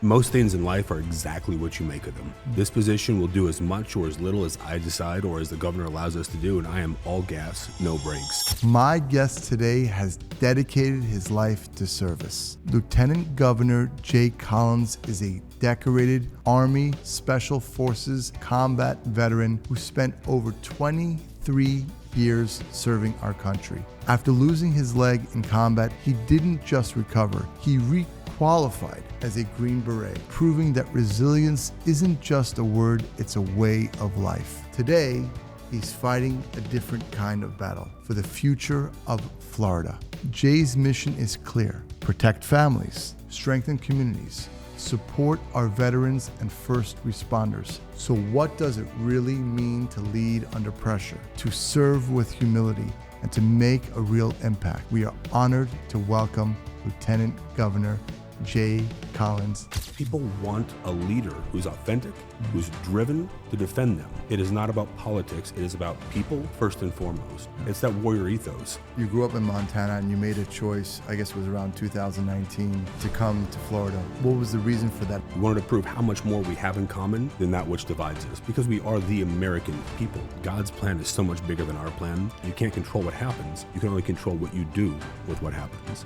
Most things in life are exactly what you make of them. This position will do as much or as little as I decide or as the governor allows us to do, and I am all gas, no brakes. My guest today has dedicated his life to service. Lieutenant Governor Jay Collins is a decorated Army Special Forces combat veteran who spent over 23 years serving our country. After losing his leg in combat, he didn't just recover, he requalified as a Green Beret, proving that resilience isn't just a word, it's a way of life. Today, he's fighting a different kind of battle for the future of Florida. Jay's mission is clear: protect families, strengthen communities, support our veterans and first responders. So what does it really mean to lead under pressure, to serve with humility, and to make a real impact? We are honored to welcome Lieutenant Governor Jay Collins. People want a leader who's authentic, who's driven to defend them. It is not about politics, it is about people first and foremost. It's that warrior ethos. You grew up in Montana and you made a choice, I guess it was around 2019, to come to Florida. What was the reason for that? We wanted to prove how much more we have in common than that which divides us, because we are the American people. God's plan is so much bigger than our plan. You can't control what happens. You can only control what you do with what happens.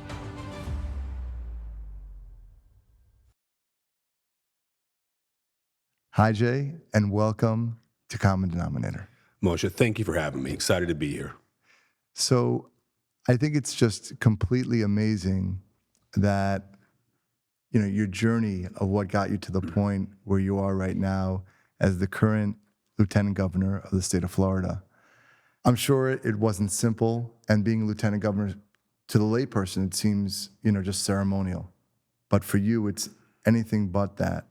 Hi, Jay, and welcome to Common Denominator. Moshe, thank you for having me. Excited to be here. So I think it's just completely amazing that, your journey of what got you to the point where you are right now as the current Lieutenant Governor of the state of Florida. I'm sure it wasn't simple, and being Lieutenant Governor to the layperson, it seems, just ceremonial. But for you, it's anything but that.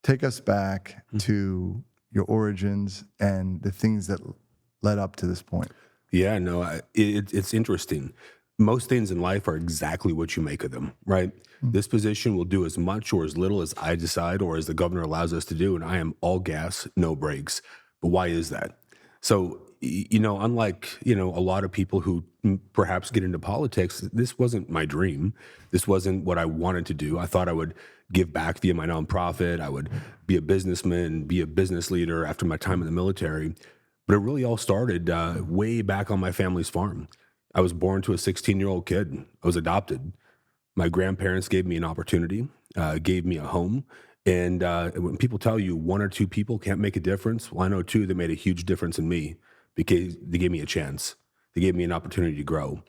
Take us back to your origins and the things that led up to this point. Yeah, no, it's interesting. Most things in life are exactly what you make of them, right? This position will do as much or as little as I decide or as the governor allows us to do, and I am all gas, no brakes. But why is that? So, unlike, a lot of people who perhaps get into politics, this wasn't my dream. This wasn't what I wanted to do. I thought I would give back via my nonprofit. I would be a businessman, be a business leader after my time in the military. But it really all started way back on my family's farm. I was born to a 16-year-old kid. I was adopted. My grandparents gave me an opportunity, gave me a home. And when people tell you one or two people can't make a difference, well, I know two that made a huge difference in me because they gave me a chance. They gave me an opportunity to grow.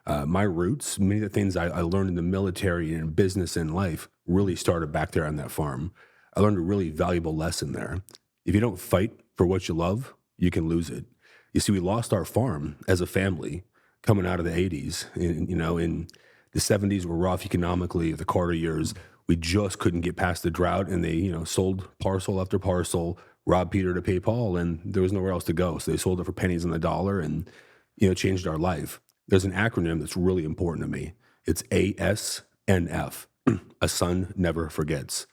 My roots, many of the things I learned in the military and in business and life really started back there on that farm. I learned a really valuable lesson there. If you don't fight for what you love, you can lose it. You see, we lost our farm as a family coming out of the 80s. In the 70s were rough economically, the Carter years. We just couldn't get past the drought, and they, sold parcel after parcel, robbed Peter to pay Paul, and there was nowhere else to go. So they sold it for pennies on the dollar and, changed our life. There's an acronym that's really important to me. It's ASNF. A son never forgets.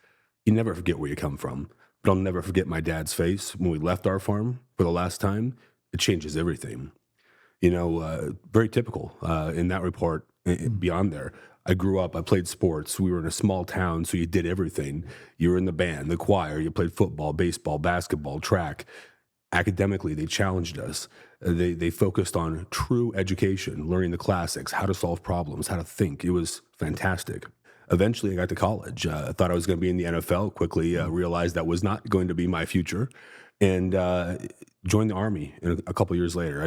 You never forget where you come from. But I'll never forget my dad's face when we left our farm for the last time. It changes everything. Very typical in that report. Beyond there, I grew up, I played sports. We were in a small town, so you did everything. You were in the band, the choir, you played football, baseball, basketball, track. Academically, they challenged us. They focused on true education, learning the classics, how to solve problems, how to think. It was fantastic. Eventually, I got to college. I thought I was going to be in the NFL, quickly realized that was not going to be my future, and joined the Army a couple years later.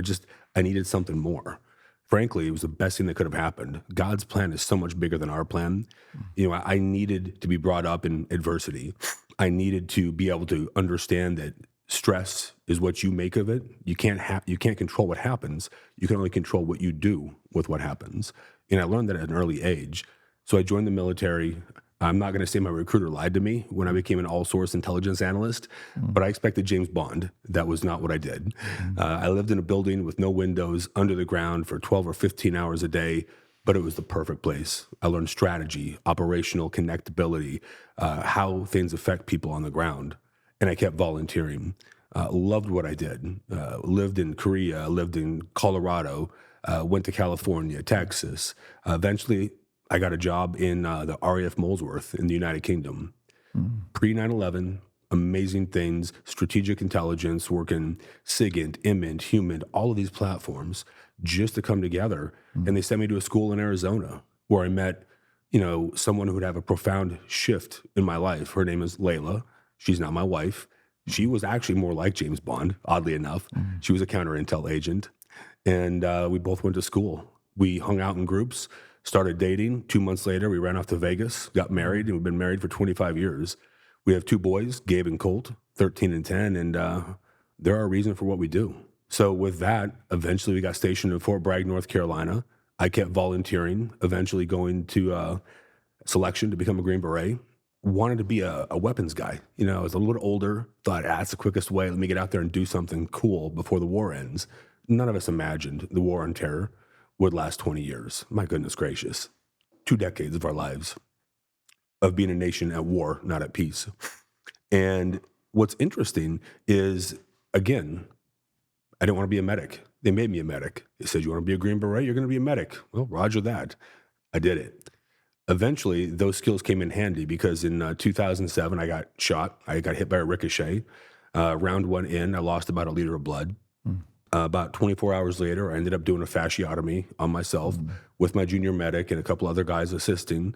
I needed something more. Frankly, it was the best thing that could have happened. God's plan is so much bigger than our plan. I needed to be brought up in adversity. I needed to be able to understand that stress is what you make of it. You can't control what happens. You can only control what you do with what happens. And I learned that at an early age. So I joined the military. I'm not going to say my recruiter lied to me when I became an all-source intelligence analyst, but I expected James Bond. That was not what I did. I lived in a building with no windows under the ground for 12 or 15 hours a day, but it was the perfect place. I learned strategy, operational connectability, how things affect people on the ground, and I kept volunteering. Loved what I did. Lived in Korea, lived in Colorado, went to California, Texas. Eventually, I got a job in the RAF Molesworth in the United Kingdom. Pre 9/11, amazing things, strategic intelligence, working SIGINT, IMINT, HUMINT, all of these platforms just to come together. And they sent me to a school in Arizona where I met, someone who would have a profound shift in my life. Her name is Layla. She's not my wife. She was actually more like James Bond, oddly enough. She was a counter-intel agent. And we both went to school. We hung out in groups, started dating. 2 months later, we ran off to Vegas, got married, and we've been married for 25 years. We have 2 boys, Gabe and Colt, 13 and 10, and they're our reason for what we do. So with that, eventually we got stationed in Fort Bragg, North Carolina. I kept volunteering, eventually going to selection to become a Green Beret. Wanted to be a weapons guy. I was a little older, thought, that's the quickest way. Let me get out there and do something cool before the war ends. None of us imagined the war on terror would last 20 years. My goodness gracious. 2 decades of our lives of being a nation at war, not at peace. And what's interesting is, again, I didn't want to be a medic. They made me a medic. They said, you want to be a Green Beret? You're going to be a medic. Well, roger that. I did it. Eventually, those skills came in handy because in 2007, I got shot. I got hit by a ricochet. Round 1 in, I lost about 1 liter of blood. About 24 hours later, I ended up doing a fasciotomy on myself with my junior medic and a couple other guys assisting.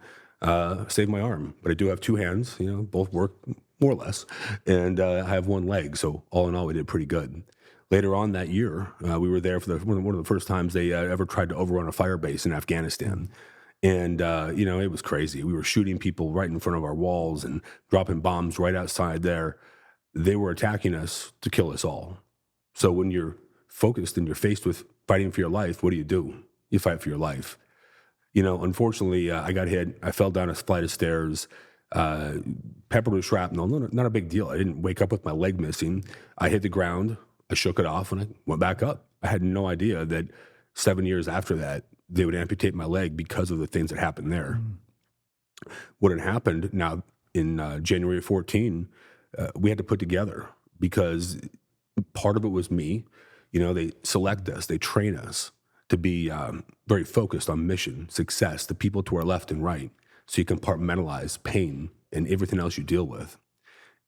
Saved my arm, but I do have 2 hands. Both work more or less, and I have 1 leg. So all in all, we did pretty good. Later on that year, we were there for one of the first times they ever tried to overrun a fire base in Afghanistan. And, it was crazy. We were shooting people right in front of our walls and dropping bombs right outside there. They were attacking us to kill us all. So when you're focused and you're faced with fighting for your life, what do? You fight for your life. Unfortunately, I got hit. I fell down a flight of stairs, peppered with shrapnel. Not a big deal. I didn't wake up with my leg missing. I hit the ground. I shook it off and I went back up. I had no idea that 7 years after that, they would amputate my leg because of the things that happened there. What had happened now in January of 14, we had to put together because part of it was me. They select us, they train us to be very focused on mission, success, the people to our left and right, so you compartmentalize pain and everything else you deal with.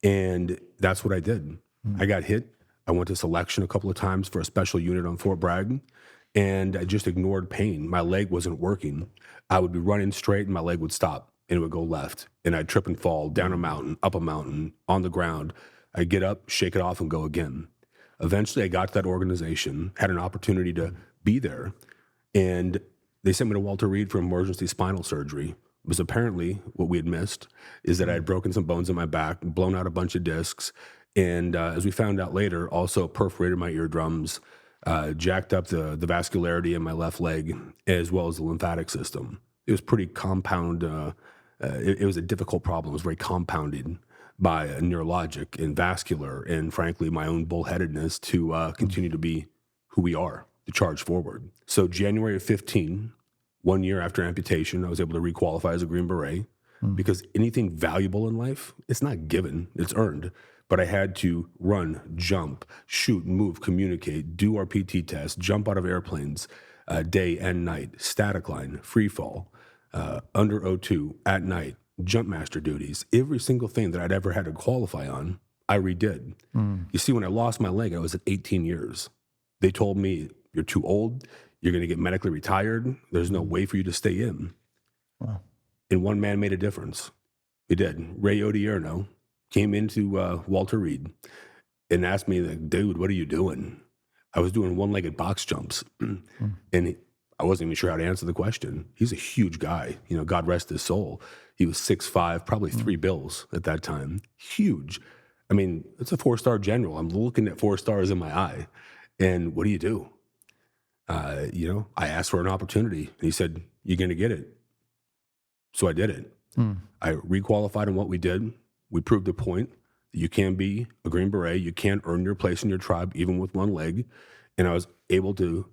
And that's what I did. I got hit. I went to selection a couple of times for a special unit on Fort Bragg, and I just ignored pain. My leg wasn't working. I would be running straight, and my leg would stop, and it would go left. And I'd trip and fall down a mountain, up a mountain, on the ground. I'd get up, shake it off, and go again. Eventually, I got to that organization, had an opportunity to be there, and they sent me to Walter Reed for emergency spinal surgery. It was apparently what we had missed is that I had broken some bones in my back, blown out a bunch of discs, and as we found out later, also perforated my eardrums, jacked up the vascularity in my left leg, as well as the lymphatic system. It was pretty compound. It was a difficult problem. It was very compounded by neurologic and vascular, and frankly, my own bullheadedness to continue to be who we are, to charge forward. So January of 15, 1 year after amputation, I was able to requalify as a Green Beret because anything valuable in life, it's not given, it's earned. But I had to run, jump, shoot, move, communicate, do our PT test, jump out of airplanes, day and night, static line, free fall, under O2, at night, jump master duties. Every single thing that I'd ever had to qualify on, I redid. You see, when I lost my leg, I was at 18 years. They told me, you're too old, you're going to get medically retired, there's no way for you to stay in. Wow. And one man made a difference. He did. Ray Odierno came into Walter Reed and asked me, like, dude, what are you doing? I was doing one-legged box jumps, and I wasn't even sure how to answer the question. He's a huge guy. God rest his soul. He was 6'5", probably 3 bills at that time. Huge. I mean, it's a 4-star general. I'm looking at 4 stars in my eye. And what do you do? I asked for an opportunity. And he said, you're going to get it. So I did it. I requalified in what we did. We proved a point that you can be a Green Beret. You can earn your place in your tribe, even with 1 leg. And I was able to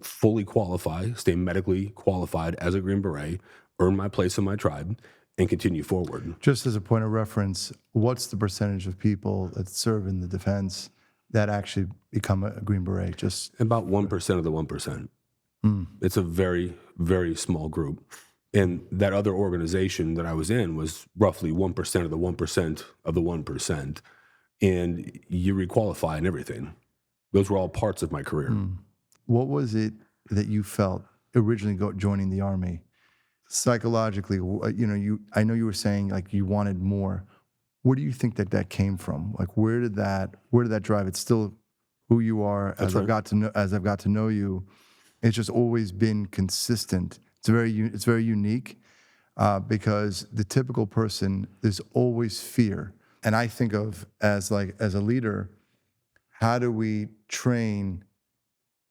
fully qualify, stay medically qualified as a Green Beret, earn my place in my tribe, and continue forward. Just as a point of reference, what's the percentage of people that serve in the defense that actually become a Green Beret? Just about 1% of the 1%. It's a very, very small group. And that other organization that I was in was roughly 1% of the 1% of the 1%. And you requalify and everything. Those were all parts of my career. What was it that you felt originally joining the Army? Psychologically, I know you were saying like you wanted more. Where do you think that came from? Like, where did that drive? It's still who you are. As I've got to know you, it's just always been consistent. It's very unique because the typical person, there's always fear. And I think of as a leader, how do we train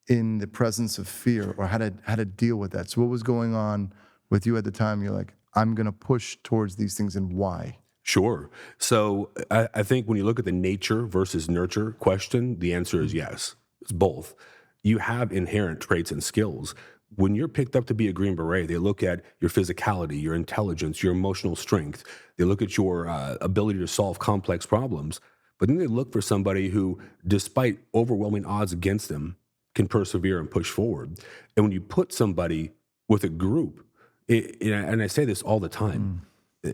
in the presence of fear, or how to deal with that? So what was going on with you at the time? You're like, I'm going to push towards these things, and why? Sure. So I think when you look at the nature versus nurture question, the answer is yes. It's both. You have inherent traits and skills. When you're picked up to be a Green Beret, they look at your physicality, your intelligence, your emotional strength. They look at your ability to solve complex problems. But then they look for somebody who, despite overwhelming odds against them, can persevere and push forward. And when you put somebody with a group, and I say this all the time,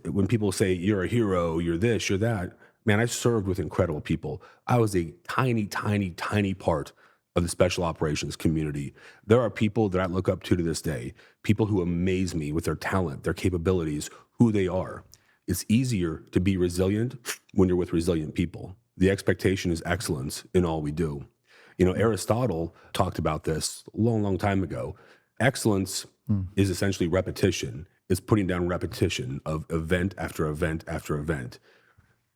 when people say, you're a hero, you're this, you're that, man, I served with incredible people. I was a tiny, tiny, tiny part of the special operations community. There are people that I look up to this day, people who amaze me with their talent, their capabilities, who they are. It's easier to be resilient when you're with resilient people. The expectation is excellence in all we do. Aristotle talked about this a long, long time ago. Excellence is essentially repetition. It's putting down repetition of event after event after event.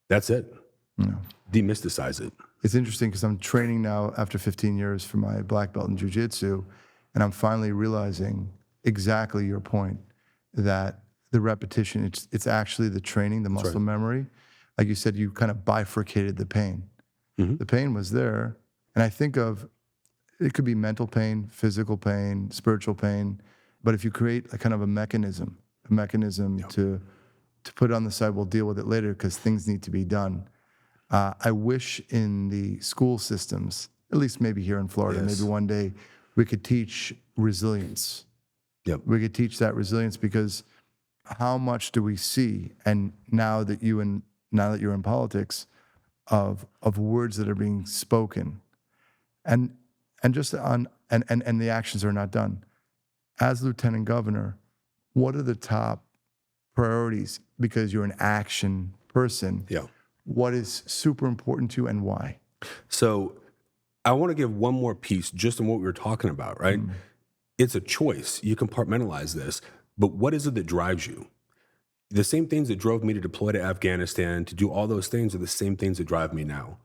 That's it. Yeah. Demystifize it. It's interesting because I'm training now after 15 years for my black belt in jiu-jitsu, and I'm finally realizing exactly your point, that the repetition, it's actually the training, the muscle memory. Like you said, you kind of bifurcated the pain. The pain was there, and I think of, it could be mental pain, physical pain, spiritual pain, but if you create a kind of a mechanism to put it on the side, we'll deal with it later because things need to be done. I wish in the school systems, at least maybe here in Florida, maybe one day we could teach resilience. We could teach that resilience, because how much do we see? And now that you're in politics, of words that are being spoken, and the actions are not done. As Lieutenant Governor, what are the top priorities? Because you're an action person. What is super important to you, and why? So I want to give one more piece just on what we were talking about, right? It's a choice. You compartmentalize this, but what is it that drives you? The same things that drove me to deploy to Afghanistan, to do all those things, are the same things that drive me now.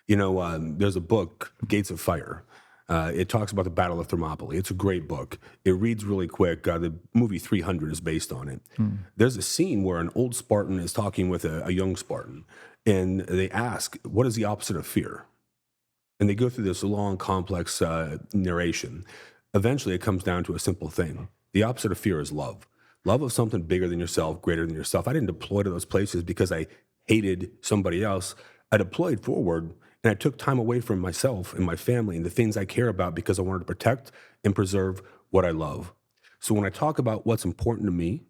There's a book, Gates of Fire. It talks about the Battle of Thermopylae. It's a great book. It reads really quick. The movie 300 is based on it. There's a scene where an old Spartan is talking with a young Spartan, and they ask, what is the opposite of fear? And they go through this long, complex narration. Eventually, it comes down to a simple thing. The opposite of fear is love. Love of something bigger than yourself, greater than yourself. I didn't deploy to those places because I hated somebody else. I deployed forward, and I took time away from myself and my family and the things I care about because I wanted to protect and preserve what I love. So when I talk about what's important to me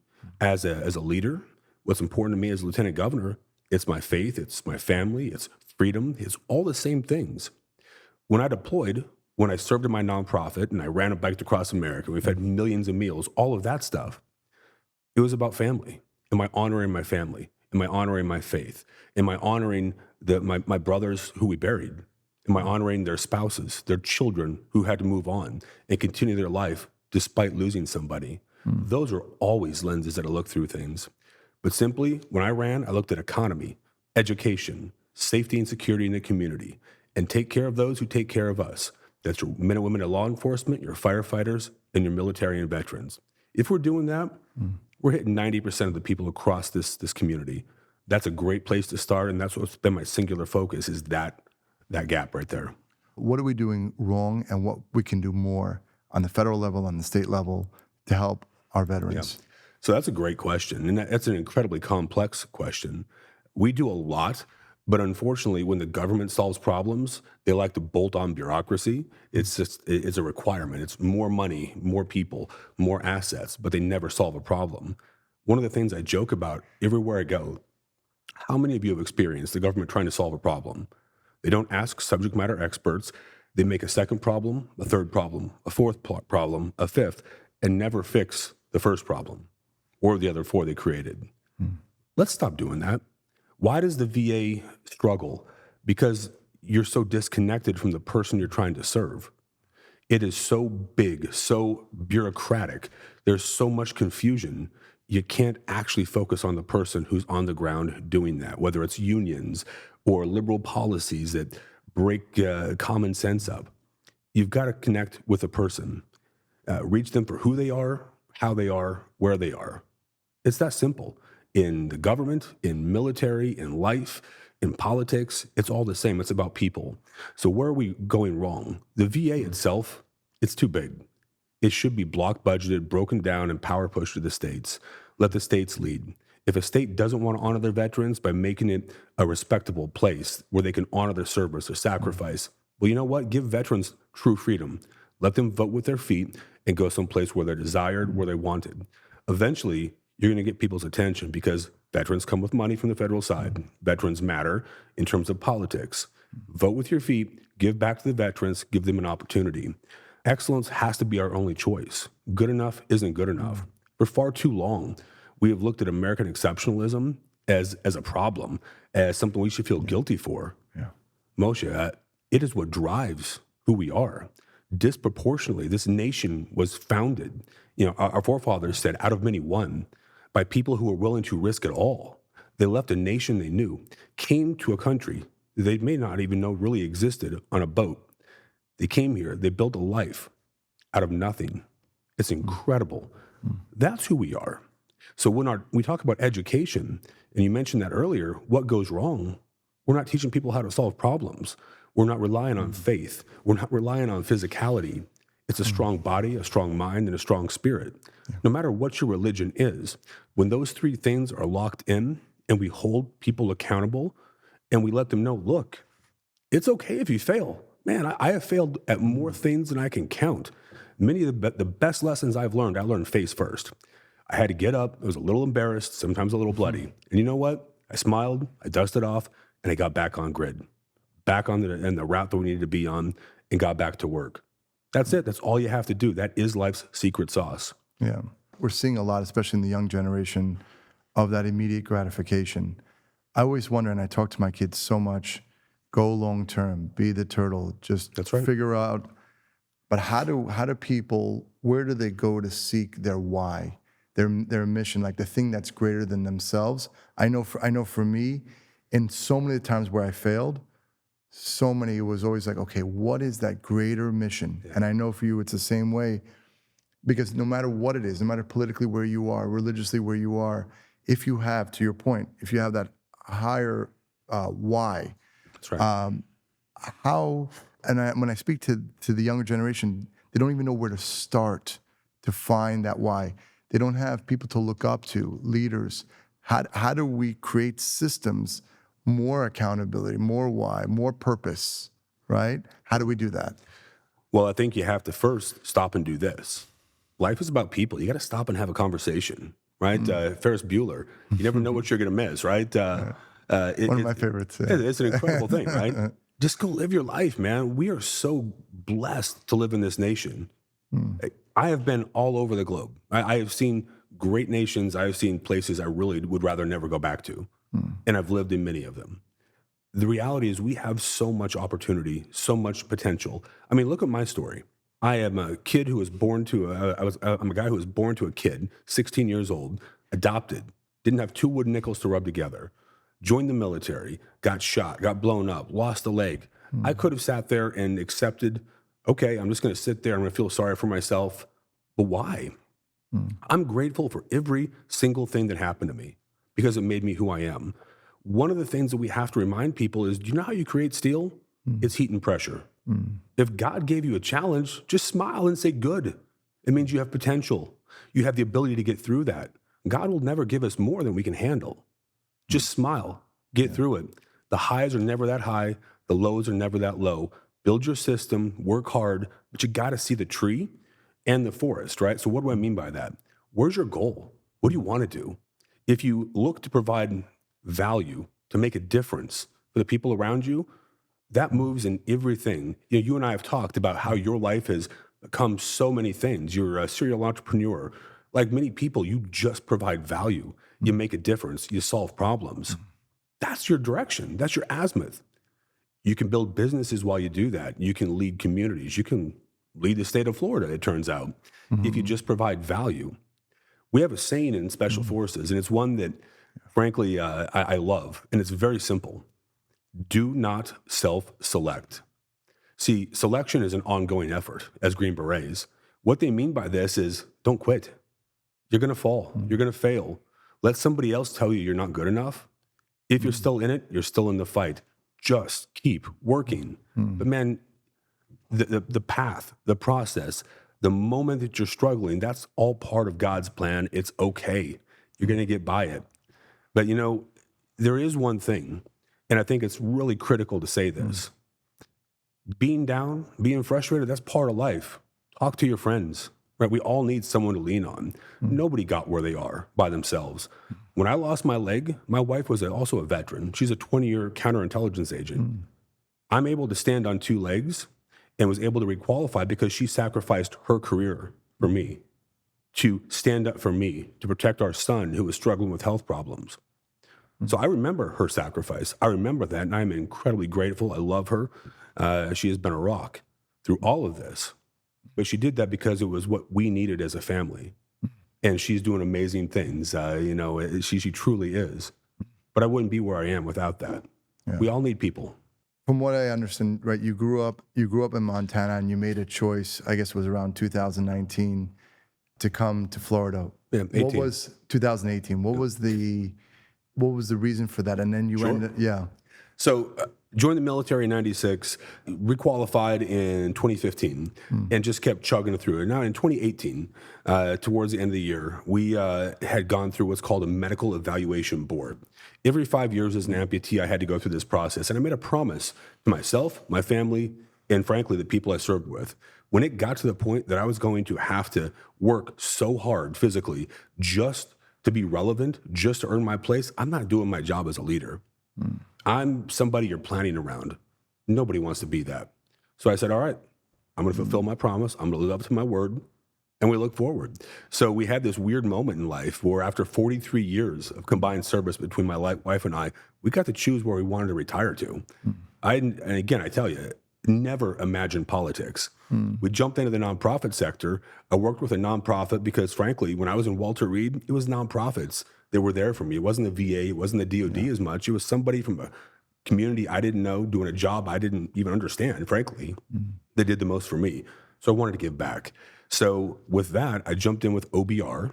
as a leader, what's important to me as Lieutenant Governor, it's my faith, it's my family, it's freedom, it's all the same things. When I deployed, when I served in my nonprofit and I ran a bike across America, we fed millions of meals, all of that stuff, it was about family. Am I honoring my family? Am I honoring my faith? Am I honoring my brothers who we buried? Am I honoring their spouses, their children who had to move on and continue their life despite losing somebody? Those are always lenses that I look through things. But simply, when I ran, I looked at economy, education, safety and security in the community, and take care of those who take care of us. That's your men and women in law enforcement, your firefighters, and your military and veterans. If we're doing that, we're hitting 90% of the people across this community. That's a great place to start, and that's what's been my singular focus, is that gap right there. What are we doing wrong, and what we can do more on the federal level, on the state level, to help our veterans? So that's a great question, and that's an incredibly complex question. We do a lot, But unfortunately, when the government solves problems, they like to bolt on bureaucracy. It's a requirement. It's more money, more people, more assets, but they never solve a problem. One of the things I joke about everywhere I go, how many of you have experienced the government trying to solve a problem? They don't ask subject matter experts. They make a second problem, a third problem, a fourth problem, a fifth, and never fix the first problem or the other four they created. Let's stop doing that. Why does the VA struggle? Because you're so disconnected from the person you're trying to serve. It is so big, so bureaucratic. There's so much confusion. You can't actually focus on the person who's on the ground doing that, whether it's unions or liberal policies that break common sense up. You've got to connect with a person, reach them for who they are, how they are, where they are. It's that simple. In the government, in military, in life, in politics, it's all the same. It's about people. So where are we going wrong? The VA itself, it's too big. It should be block budgeted, broken down, and power pushed to the states. Let the states lead. If a state doesn't want to honor their veterans by making it a respectable place where they can honor their service or sacrifice, well, you know what? Give veterans true freedom. Let them vote with their feet and go someplace where they're desired, where they're wanted. Eventually, you're going to get people's attention because veterans come with money from the federal side. Veterans matter in terms of politics. Vote with your feet, give back to the veterans, give them an opportunity. Excellence has to be our only choice. Good enough isn't good enough. For far too long, we have looked at American exceptionalism as a problem, as something we should feel guilty for. Yeah. Moshe, it is what drives who we are. Disproportionately, this nation was founded, our forefathers said, out of many one, by people who were willing to risk it all. They left a nation they knew, came to a country they may not even know really existed on a boat. They came here, they built a life out of nothing. It's incredible. That's who we are. So when we talk about education, and you mentioned that earlier, what goes wrong? We're not teaching people how to solve problems. We're not relying on faith. We're not relying on physicality. It's a strong body, a strong mind, and a strong spirit. No matter what your religion is, when those three things are locked in and we hold people accountable and we let them know, look, it's okay if you fail. Man, I have failed at more things than I can count. Many of the best lessons I learned face first. I had to get up. I was a little embarrassed, sometimes a little bloody. And you know what? I smiled, I dusted off, and I got back on grid, back on the route that we needed to be on, and got back to work. That's it. That's all you have to do. That is life's secret sauce. Yeah. We're seeing a lot, especially in the young generation, of that immediate gratification. I always wonder, and I talk to my kids so much, go long term, be the turtle, just That's right. Figure out. But how do people, where do they go to seek their why, their mission, like the thing that's greater than themselves? I know for me, in so many times where I failed, so many, it was always like, okay, what is that greater mission? Yeah. And I know for you, it's the same way, because no matter what it is, no matter politically where you are, religiously where you are, if you have, to your point, if you have that higher why, that's right. When I speak to the younger generation, they don't even know where to start to find that why. They don't have people to look up to, leaders. How do we create systems, more accountability, more why, more purpose, right? How do we do that? Well, I think you have to first stop and do this. Life is about people. You got to stop and have a conversation, right? Ferris Bueller, you never know what you're going to miss, right? One of my favorites. Yeah. It's an incredible thing, right? Just go live your life, man. We are so blessed to live in this nation. I have been all over the globe. I have seen great nations. I have seen places I really would rather never go back to. And I've lived in many of them. The reality is we have so much opportunity, so much potential. I mean, look at my story. I am a kid who was born to I'm a guy who was born to a kid, 16 years old, adopted, didn't have two wooden nickels to rub together, joined the military, got shot, got blown up, lost a leg. I could have sat there and accepted, okay, I'm just going to sit there, I'm going to feel sorry for myself. But why? I'm grateful for every single thing that happened to me because it made me who I am. One of the things that we have to remind people is, do you know how you create steel? It's heat and pressure. If God gave you a challenge, just smile and say good. It means you have potential. You have the ability to get through that. God will never give us more than we can handle. Just smile, get through it. The highs are never that high. The lows are never that low. Build your system, work hard, but you got to see the tree and the forest, right? So what do I mean by that? Where's your goal? What do you want to do? If you look to provide value, to make a difference for the people around you, that moves in everything. You and I have talked about how your life has become so many things. You're a serial entrepreneur. Like many people, you just provide value. You make a difference. You solve problems. That's your direction. That's your azimuth. You can build businesses while you do that. You can lead communities. You can lead the state of Florida, it turns out, if you just provide value. We have a saying in Special Forces, and it's one that, frankly, I love, and it's very simple. Do not self-select. See, selection is an ongoing effort as Green Berets. What they mean by this is don't quit. You're going to fall. You're going to fail. Let somebody else tell you you're not good enough. If you're still in it, you're still in the fight. Just keep working. But man, the path, the process, the moment that you're struggling, that's all part of God's plan. It's okay. You're going to get by it. But there is one thing, and I think it's really critical to say this. Being down, being frustrated, that's part of life. Talk to your friends, right? We all need someone to lean on. Nobody got where they are by themselves. When I lost my leg, my wife was also a veteran. She's a 20-year counterintelligence agent. I'm able to stand on two legs and was able to requalify because she sacrificed her career for me, to stand up for me, to protect our son who was struggling with health problems. So I remember her sacrifice. I remember that, and I'm incredibly grateful. I love her. She has been a rock through all of this. But she did that because it was what we needed as a family. And she's doing amazing things. She truly is. But I wouldn't be where I am without that. Yeah. We all need people. From what I understand, right, you grew up in Montana, and you made a choice, I guess it was around 2019, to come to Florida. Yeah, 18. What was 2018? What was the reason for that? And then you ended, So joined the military in 96, requalified in 2015, and just kept chugging through it. Now in 2018, towards the end of the year, we had gone through what's called a medical evaluation board. Every 5 years as an amputee, I had to go through this process. And I made a promise to myself, my family, and frankly, the people I served with. When it got to the point that I was going to have to work so hard physically just to be relevant, just to earn my place, I'm not doing my job as a leader. I'm somebody you're planning around. Nobody wants to be that. So I said, all right, I'm going to fulfill my promise. I'm going to live up to my word. And we look forward. So we had this weird moment in life where after 43 years of combined service between my wife and I, we got to choose where we wanted to retire to. And again, I tell you, never imagined politics. We jumped into the nonprofit sector. I worked with a nonprofit because, frankly, when I was in Walter Reed, it was nonprofits that were there for me. It wasn't the VA. It wasn't the DOD as much. It was somebody from a community I didn't know doing a job I didn't even understand, frankly. They did the most for me. So I wanted to give back. So with that, I jumped in with OBR.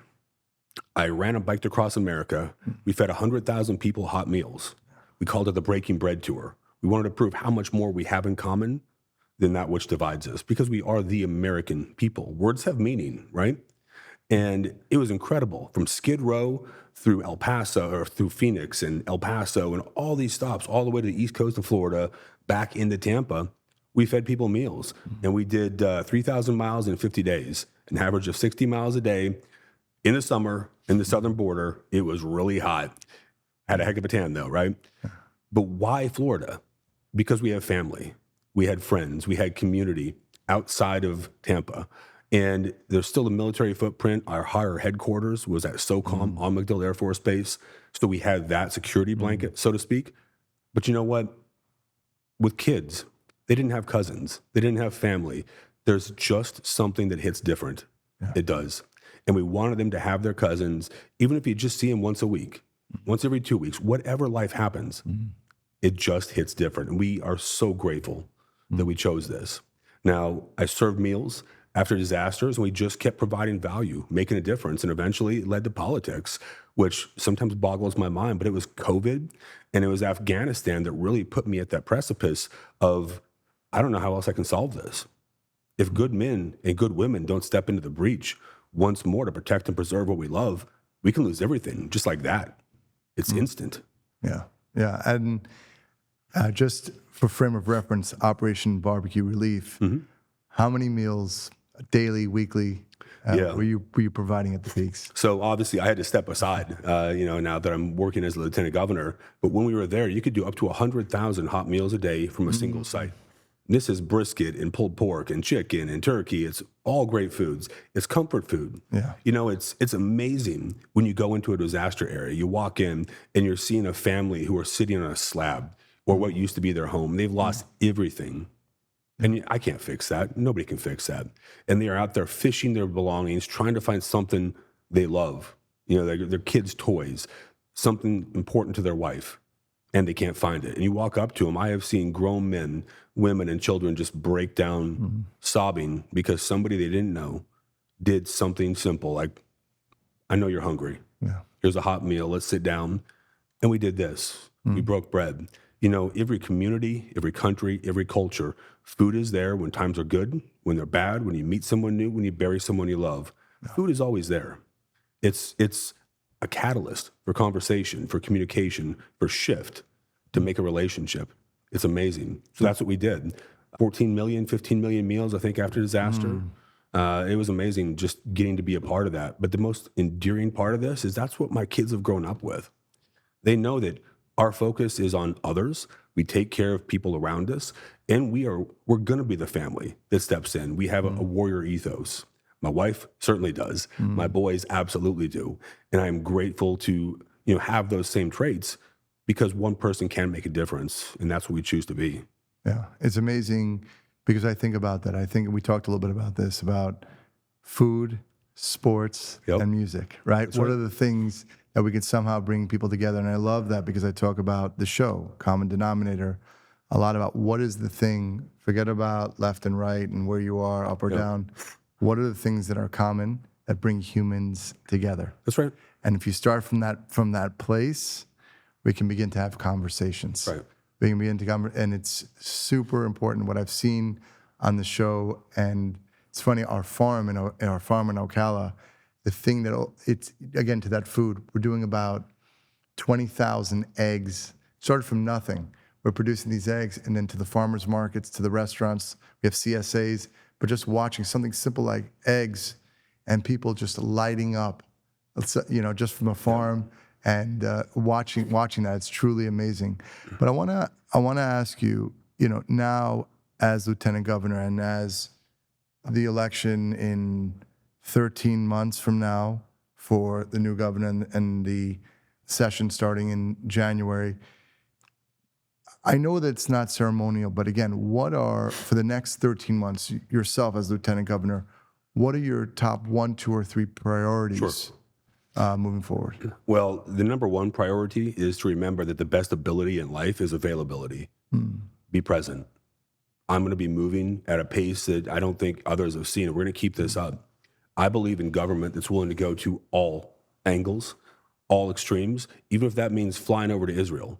I ran a Bike to Cross America. We fed 100,000 people hot meals. We called it the Breaking Bread Tour. We wanted to prove how much more we have in common than that which divides us, because we are the American people. Words have meaning, right? And it was incredible. From Skid Row through El Paso, or through Phoenix and El Paso, and all these stops, all the way to the east coast of Florida, back into Tampa, we fed people meals. And we did 3,000 miles in 50 days, an average of 60 miles a day. In the summer, in the southern border, it was really hot. Had a heck of a tan though, right? But why Florida? Because we have family. We had friends, we had community outside of Tampa. And there's still a military footprint. Our higher headquarters was at SOCOM on MacDill Air Force Base. So we had that security blanket, so to speak. But you know what? With kids, they didn't have cousins. They didn't have family. There's just something that hits different. Yeah. It does. And we wanted them to have their cousins, even if you just see them once a week, once every 2 weeks, whatever life happens, it just hits different. And we are so grateful that we chose this. Now, I served meals after disasters, and we just kept providing value, making a difference. And eventually it led to politics, which sometimes boggles my mind, but it was COVID and it was Afghanistan that really put me at that precipice of, I don't know how else I can solve this. If good men and good women don't step into the breach once more to protect and preserve what we love, we can lose everything just like that. It's instant. Yeah. Yeah. And Just for frame of reference, Operation Barbecue Relief, how many meals daily, weekly, were you providing at the peaks? So obviously I had to step aside, now that I'm working as a lieutenant governor. But when we were there, you could do up to 100,000 hot meals a day from a single site. This is brisket and pulled pork and chicken and turkey. It's all great foods. It's comfort food. Yeah. It's amazing when you go into a disaster area. You walk in and you're seeing a family who are sitting on a slab or what used to be their home. They've lost everything. And I can't fix that. Nobody can fix that. And they are out there fishing their belongings, trying to find something they love, their kids' toys, something important to their wife, and they can't find it. And you walk up to them. I have seen grown men, women, and children just break down sobbing because somebody they didn't know did something simple like, I know you're hungry. Yeah. Here's a hot meal. Let's sit down. And we did this. We broke bread. Every community, every country, every culture, food is there when times are good, when they're bad, when you meet someone new, when you bury someone you love. Yeah. Food is always there. It's a catalyst for conversation, for communication, for shift, to make a relationship. It's amazing. So that's what we did. 14 million, 15 million meals, I think, after disaster. It was amazing just getting to be a part of that. But the most endearing part of this is that's what my kids have grown up with. They know that our focus is on others. We take care of people around us, and we're going to be the family that steps in. We have a warrior ethos. My wife certainly does. My boys absolutely do. And I'm grateful to have those same traits because one person can make a difference, and that's what we choose to be. Yeah, it's amazing because I think about that. I think we talked a little bit about this, about food, sports, and music, right? That's what right. are the things that we can somehow bring people together? And I love that because I talk about the show, Common Denominator, a lot about what is the thing, forget about left and right and where you are, up or down. What are the things that are common that bring humans together? That's right. And if you start from that place, we can begin to have conversations. Right. We can begin to and it's super important what I've seen on the show. And it's funny, our farm in Ocala, the thing that it's again to that food, we're doing about 20,000 eggs. Started from nothing. We're producing these eggs, and then to the farmers markets, to the restaurants. We have CSAs, but just watching something simple like eggs, and people just lighting up, just from a farm. And watching that, it's truly amazing. But I wanna ask you, now as Lieutenant Governor and as the election in 13 months from now for the new governor and the session starting in January, I know that it's not ceremonial, but again, for the next 13 months, yourself as Lieutenant Governor, what are your top 1, 2, or 3 priorities? Moving forward? Well, the number one priority is to remember that the best ability in life is availability. Be present. I'm going to be moving at a pace that I don't think others have seen. We're going to keep this up. I believe in government that's willing to go to all angles, all extremes, even if that means flying over to Israel,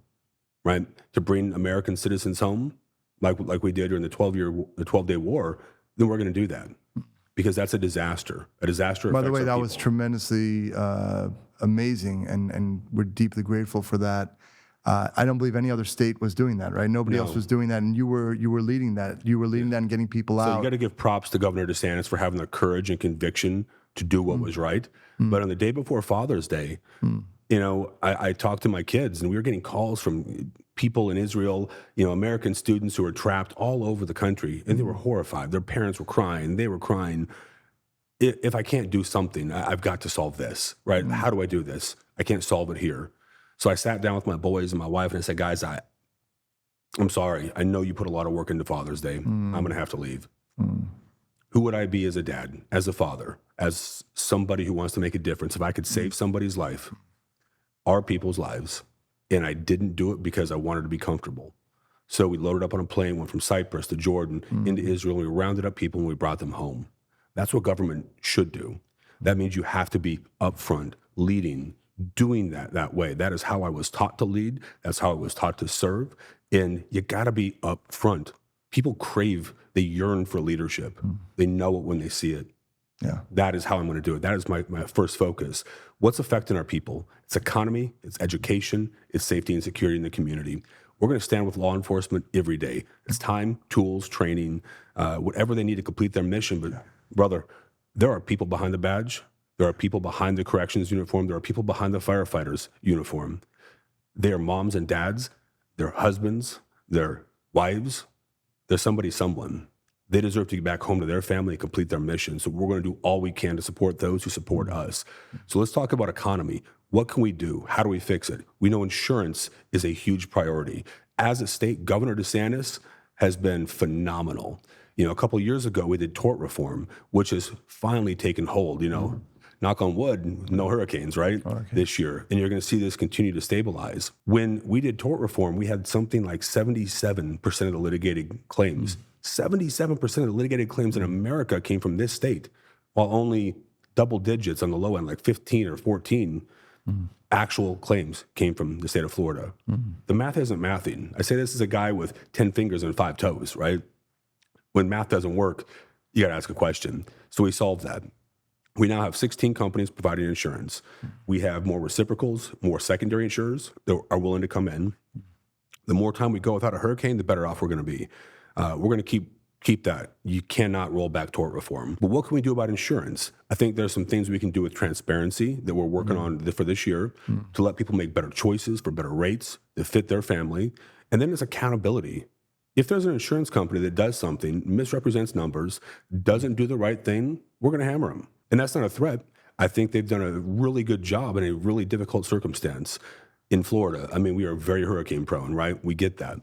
right, to bring American citizens home, like we did during the 12-day war. Then we're going to do that. Because that's a disaster. A disaster. By the way, that people. was tremendously amazing, and we're deeply grateful for that. I don't believe any other state was doing that, right? Nobody else was doing that, and you were leading that. You were leading that and getting people out. So you got to give props to Governor DeSantis for having the courage and conviction to do what was right. But on the day before Father's Day, I talked to my kids, and we were getting calls from people in Israel, American students who were trapped all over the country, and they were horrified. Their parents were crying. They were crying. If I can't do something, I've got to solve this, right? How do I do this? I can't solve it here. So I sat down with my boys and my wife, and I said, guys, I'm sorry. I know you put a lot of work into Father's Day. I'm going to have to leave. Who would I be as a dad, as a father, as somebody who wants to make a difference? If I could save somebody's life, our people's lives, and I didn't do it because I wanted to be comfortable. So we loaded up on a plane, went from Cyprus to Jordan into Israel, and we rounded up people and we brought them home. That's what government should do. That means you have to be upfront, leading, doing that way. That is how I was taught to lead. That's how I was taught to serve. And you got to be upfront. People crave, they yearn for leadership. They know it when they see it. Yeah. That is how I'm going to do it. That is my first focus. What's affecting our people? It's economy, it's education, it's safety and security in the community. We're going to stand with law enforcement every day. It's time, tools, training, whatever they need to complete their mission. But brother, there are people behind the badge. There are people behind the corrections uniform. There are people behind the firefighters uniform. They are moms and dads. They're husbands. They're wives. They're someone. They deserve to get back home to their family and complete their mission. So we're going to do all we can to support those who support us. So let's talk about economy. What can we do? How do we fix it? We know insurance is a huge priority. As a state, Governor DeSantis has been phenomenal. A couple of years ago, we did tort reform, which has finally taken hold. Knock on wood, no hurricanes, right? This year. And you're going to see this continue to stabilize. When we did tort reform, we had something like 77% of the litigated claims. 77% of the litigated claims in America came from this state, while only double digits on the low end, like 15 or 14 actual claims came from the state of Florida. The math isn't mathing. I say this as a guy with 10 fingers and 5 toes, right? When math doesn't work, you got to ask a question. So we solved that. We now have 16 companies providing insurance. We have more reciprocals, more secondary insurers that are willing to come in. The more time we go without a hurricane, the better off we're going to be. We're going to keep that. You cannot roll back tort reform. But what can we do about insurance? I think there's some things we can do with transparency that we're working on for this year to let people make better choices for better rates that fit their family. And then there's accountability. If there's an insurance company that does something, misrepresents numbers, doesn't do the right thing, we're going to hammer them. And that's not a threat. I think they've done a really good job in a really difficult circumstance in Florida. I mean, we are very hurricane prone, right? We get that.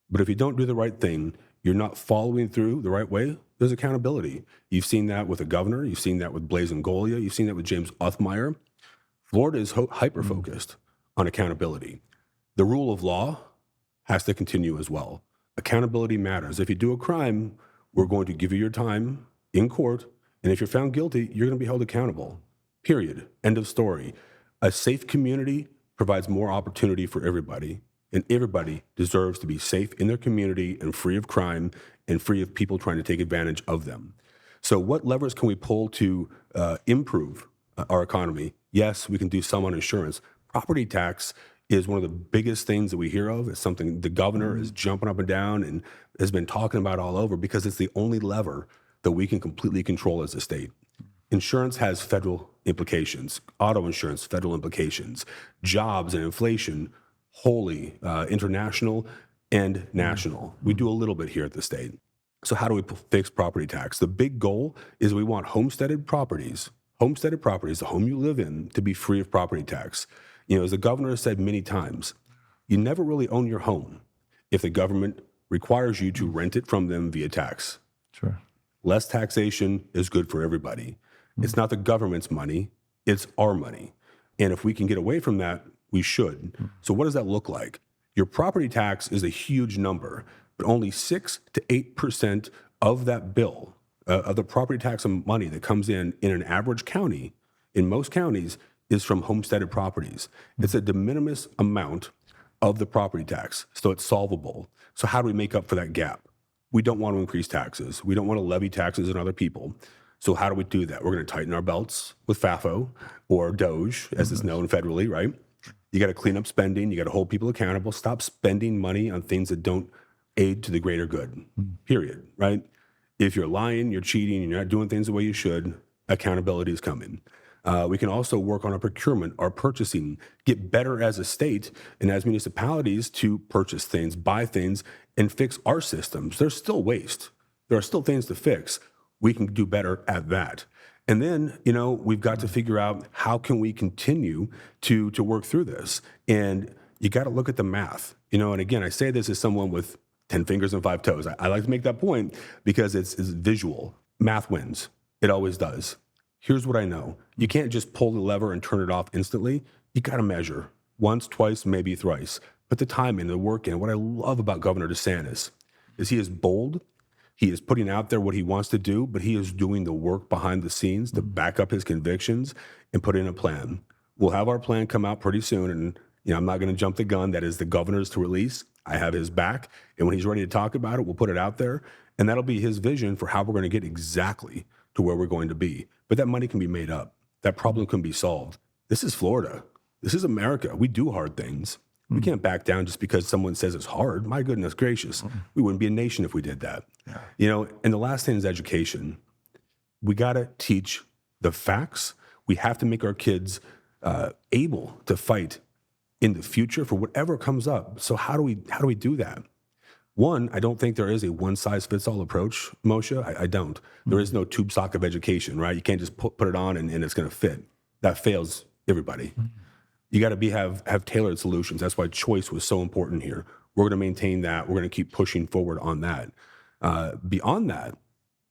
But if you don't do the right thing, you're not following through the right way, there's accountability. You've seen that with the governor. You've seen that with Blaise Ngolia. You've seen that with James Othmeyer. Florida is hyper-focused on accountability. The rule of law has to continue as well. Accountability matters. If you do a crime, we're going to give you your time in court. And if you're found guilty, you're going to be held accountable. Period. End of story. A safe community provides more opportunity for everybody. And everybody deserves to be safe in their community and free of crime and free of people trying to take advantage of them. So what levers can we pull to improve our economy? Yes, we can do some on insurance. Property tax is one of the biggest things that we hear of. It's something the governor is jumping up and down and has been talking about all over because it's the only lever that we can completely control as a state. Insurance has federal implications, auto insurance, federal implications, jobs and inflation, wholly international and national. We do a little bit here at the state. So how do we fix property tax? The big goal is we want homesteaded properties, the home you live in, to be free of property tax. As the governor has said many times, you never really own your home if the government requires you to rent it from them via tax. Sure. Less taxation is good for everybody. It's not the government's money, it's our money. And if we can get away from that, we should. So what does that look like? Your property tax is a huge number, but only 6 to 8% of that bill, of the property tax and money that comes in an average county, in most counties, is from homesteaded properties. It's a de minimis amount of the property tax, so it's solvable. So how do we make up for that gap? We don't want to increase taxes. We don't want to levy taxes on other people. So how do we do that? We're going to tighten our belts with FAFO or DOGE, as it's known federally, right? You got to clean up spending. You got to hold people accountable. Stop spending money on things that don't aid to the greater good, period, right? If you're lying, you're cheating, and you're not doing things the way you should, accountability is coming. We can also work on our procurement, our purchasing, get better as a state and as municipalities to purchase things, buy things, and fix our systems. There's still waste. There are still things to fix. We can do better at that. And then, we've got to figure out how can we continue to work through this. And you got to look at the math. And again, I say this as someone with 10 fingers and 5 toes. I like to make that point because it's visual. Math wins. It always does. Here's what I know. You can't just pull the lever and turn it off instantly. You got to measure once, twice, maybe thrice. Put the time in, the work in. What I love about Governor DeSantis is he is bold. He is putting out there what he wants to do, but he is doing the work behind the scenes to back up his convictions and put in a plan. We'll have our plan come out pretty soon, and I'm not going to jump the gun. That is the governor's to release. I have his back, and when he's ready to talk about it, we'll put it out there, and that'll be his vision for how we're going to get exactly to where we're going to be. But that money can be made up. That problem can be solved. This is Florida. This is America. We do hard things. We can't back down just because someone says it's hard. My goodness gracious, we wouldn't be a nation if we did that. And the last thing is education. We got to teach the facts. We have to make our kids able to fight in the future for whatever comes up. So how do we do that? One, I don't think there is a one-size-fits-all approach, Moshe. I don't. There is no tube sock of education, right? You can't just put it on and it's going to fit. That fails everybody. You got to have tailored solutions. That's why choice was so important here. We're going to maintain that. We're going to keep pushing forward on that. Beyond that,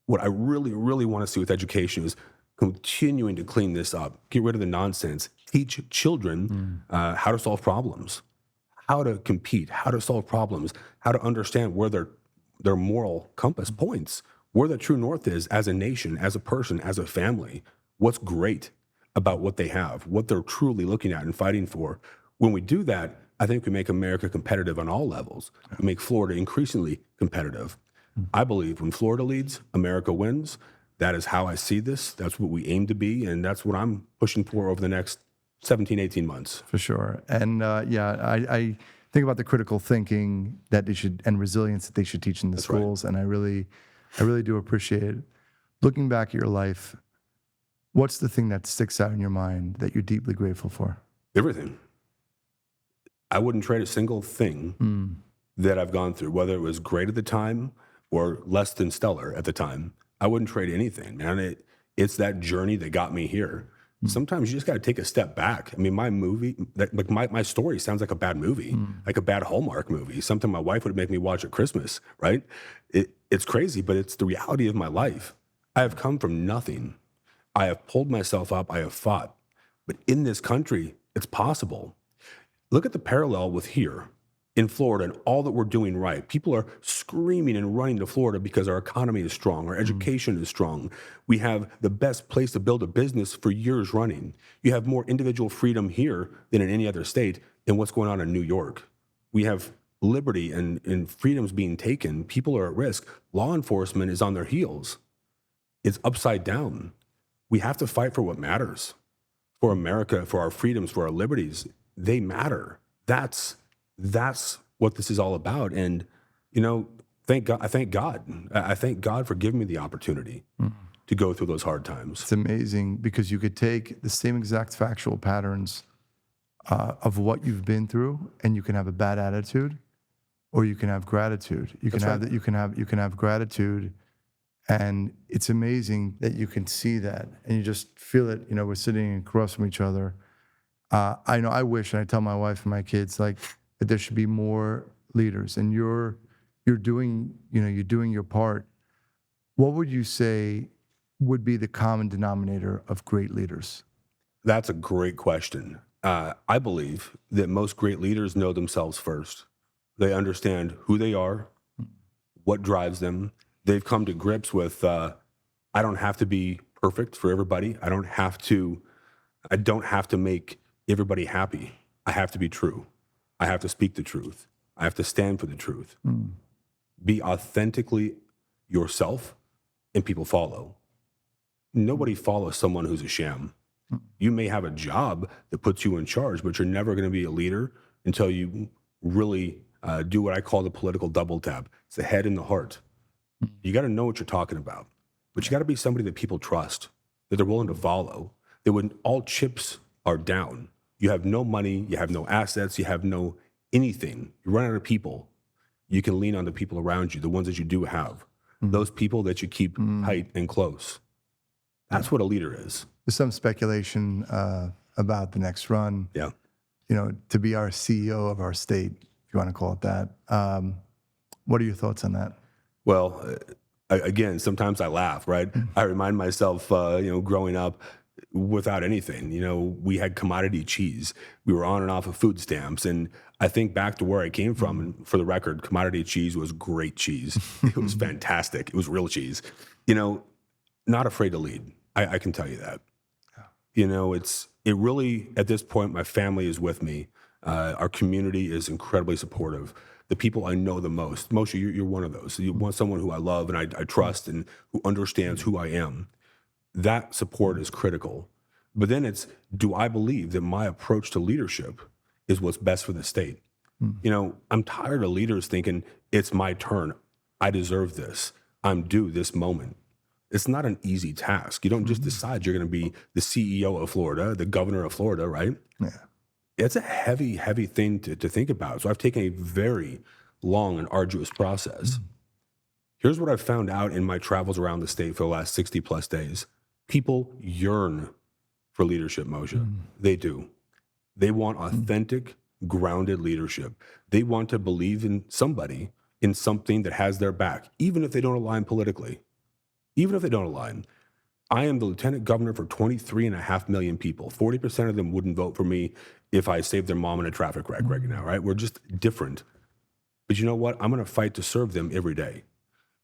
what I really, really want to see with education is continuing to clean this up, get rid of the nonsense, teach children how to solve problems, how to compete, how to solve problems, how to understand where their moral compass points, where the true north is as a nation, as a person, as a family, what's great about what they have, what they're truly looking at and fighting for. When we do that, I think we make America competitive on all levels. We make Florida increasingly competitive. I believe when Florida leads, America wins. That is how I see this. That's what we aim to be, and that's what I'm pushing for over the next 17, 18 months. For sure. And I think about the critical thinking that they should, and resilience that they should teach in the schools. Right. And I really do appreciate it. Looking back at your life, what's the thing that sticks out in your mind that you're deeply grateful for? Everything. I wouldn't trade a single thing that I've gone through, whether it was great at the time or less than stellar at the time. I wouldn't trade anything, man. It's that journey that got me here. Sometimes you just got to take a step back. I mean, my story sounds like a bad movie, like a bad Hallmark movie, something my wife would make me watch at Christmas, right? It's crazy, but it's the reality of my life. I have come from nothing. I have pulled myself up. I have fought. But in this country, it's possible. Look at the parallel with here in Florida and all that we're doing right. People are screaming and running to Florida because our economy is strong, our education is strong. We have the best place to build a business for years running. You have more individual freedom here than in any other state. And what's going on in New York? We have liberty and freedoms being taken. People are at risk. Law enforcement is on their heels. It's upside down. We have to fight for what matters. For America, for our freedoms, for our liberties. They matter. That's what this is all about. And, thank God. I thank God. I thank God for giving me the opportunity to go through those hard times. It's amazing because you could take the same exact factual patterns of what you've been through, and you can have a bad attitude, or you can have gratitude. You can have that. You can have gratitude, and it's amazing that you can see that, and you just feel it. We're sitting across from each other. I know. I wish, and I tell my wife and my kids, like, that there should be more leaders, and you're doing your part. What would you say would be the common denominator of great leaders? That's a great question. I believe that most great leaders know themselves first. They understand who they are, what drives them. They've come to grips with, I don't have to be perfect for everybody. I don't have to make everybody happy. I have to be true. I have to speak the truth. I have to stand for the truth. Be authentically yourself, and people follow. Nobody follows someone who's a sham. You may have a job that puts you in charge, but you're never going to be a leader until you really do what I call the political double tap. It's the head and the heart. You got to know what you're talking about, but you got to be somebody that people trust, that they're willing to follow, that when all chips are down, you have no money, you have no assets, you have no anything. You run out of people. You can lean on the people around you, the ones that you do have, those people that you keep tight and close. That's what a leader is. There's some speculation about the next run. Yeah. To be our CEO of our state, if you want to call it that. What are your thoughts on that? Well, again, sometimes I laugh, right? I remind myself, growing up without anything, we had commodity cheese. We were on and off of food stamps. And I think back to where I came from, and for the record, commodity cheese was great cheese. It was fantastic. It was real cheese. Not afraid to lead. I can tell you that. Yeah. It really, at this point, my family is with me. Our community is incredibly supportive. The people I know the most, Moshe, you're one of those. You want someone who I love and I trust and who understands who I am. That support is critical. But then do I believe that my approach to leadership is what's best for the state? You know, I'm tired of leaders thinking it's my turn. I deserve this. I'm due this moment. It's not an easy task. You don't just decide you're going to be the CEO of Florida, the governor of Florida, right? Yeah. It's a heavy, heavy thing to think about. So I've taken a very long and arduous process. Here's what I've found out in my travels around the state for the last 60 plus days. People yearn for leadership, Moshe. They do. They want authentic, grounded leadership. They want to believe in somebody, in something that has their back, even if they don't align politically. Even if they don't align. I am the lieutenant governor for 23.5 million people. 40% of them wouldn't vote for me if I saved their mom in a traffic wreck right now, right? We're just different. But you know what? I'm going to fight to serve them every day.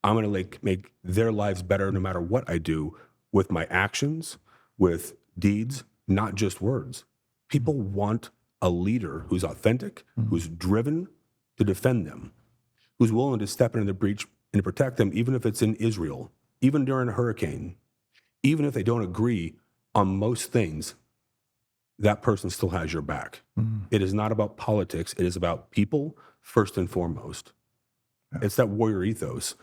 I'm going to make their lives better no matter what I do with my actions, with deeds, not just words. People want a leader who's authentic, who's driven to defend them, who's willing to step into the breach and to protect them, even if it's in Israel, even during a hurricane, even if they don't agree on most things, that person still has your back. It is not about politics. It is about people first and foremost. It's that warrior ethos.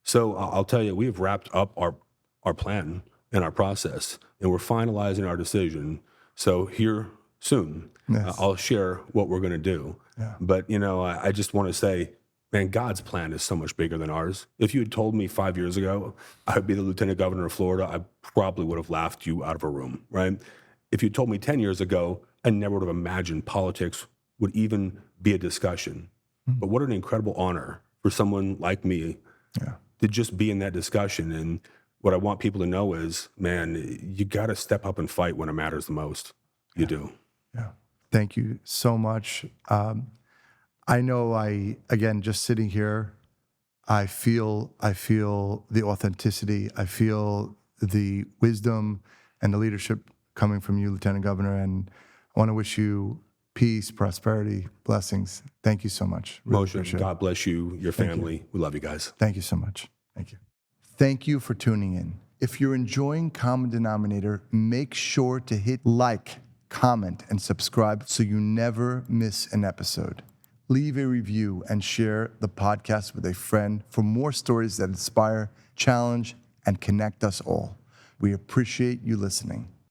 So I'll tell you, we have wrapped up our plan and our process, and we're finalizing our decision. So here soon, I'll share what we're going to do. Yeah. But, you know, I just want to say, man, God's plan is so much bigger than ours. If you had told me 5 years ago I would be the lieutenant governor of Florida, I probably would have laughed you out of a room, right? If you told me 10 years ago, I never would have imagined politics would even be a discussion. But what an incredible honor for someone like me to just be in that discussion. And what I want people to know is, man, you got to step up and fight when it matters the most. You do. Yeah. Thank you so much. I know again, just sitting here, I feel the authenticity. I feel the wisdom and the leadership coming from you, Lieutenant Governor. And I want to wish you peace, prosperity, blessings. Thank you so much. Really Moshe, God bless you, your family. We love you guys. Thank you so much. Thank you. Thank you for tuning in. If you're enjoying Common Denominator, make sure to hit like, comment, and subscribe so you never miss an episode. Leave a review and share the podcast with a friend for more stories that inspire, challenge, and connect us all. We appreciate you listening.